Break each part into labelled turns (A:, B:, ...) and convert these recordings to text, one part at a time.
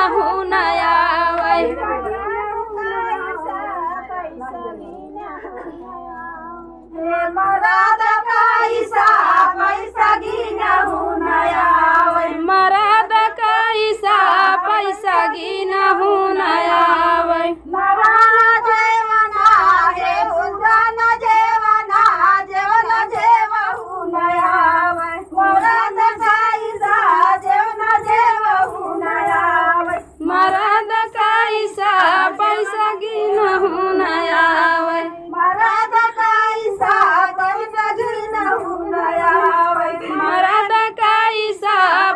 A: गिनहु नयावै
B: मरद कैसा पैसा गिनहु नयावै
A: मरद कैसा पैसा गिनहु नयावै
B: नराला जेवना हे उजन जेवना जेवन जेवहु नयावै मरद कैसा जेवना जेवहु नयावै
A: मरद कैसा पैसा गिनहु नयावै
B: मरद कैसा पैसा गिनहु नयावै
A: मरद कैसा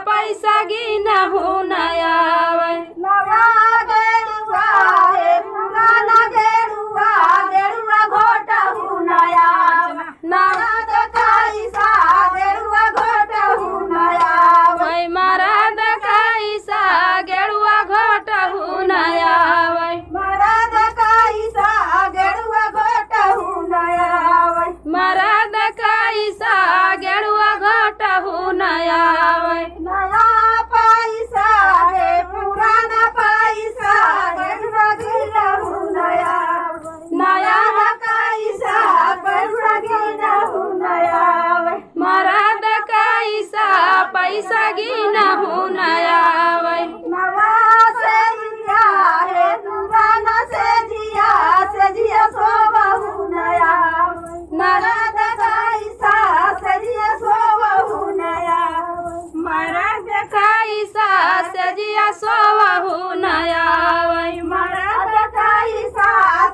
A: पैसा गिनहु नयावै
B: नवा गेरुआ हे पुराना गेरुआ गेरुआ घोटहु नयावै मरद कैसा गेरुआ घोटहु नयावै
A: मरद कैसा गेरुआ घोटहु नयावै
B: मरद कैसा गेरुआ घोटहु नयावै
A: मरद कैसा गेरुआ घोटहु नयावै
B: नया पैसा हे पुराना पैसा गेरुआ गिनहु नयावै नया कैसा पैसा गिनहु नयावै
A: मरद कैसा पैसा गिनहु नयावै
B: नवा से जिया हे पुराना से जिया सोबहु नयावै मरद कैसा से जिया सोबहु नयावै
A: मरद कैसा सजिया सोवहु नयावै
B: मरद कैसा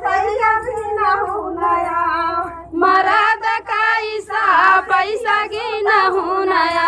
B: सैया गिनहु नयावै
A: मरद कैसा पैसा गिनहु नयावै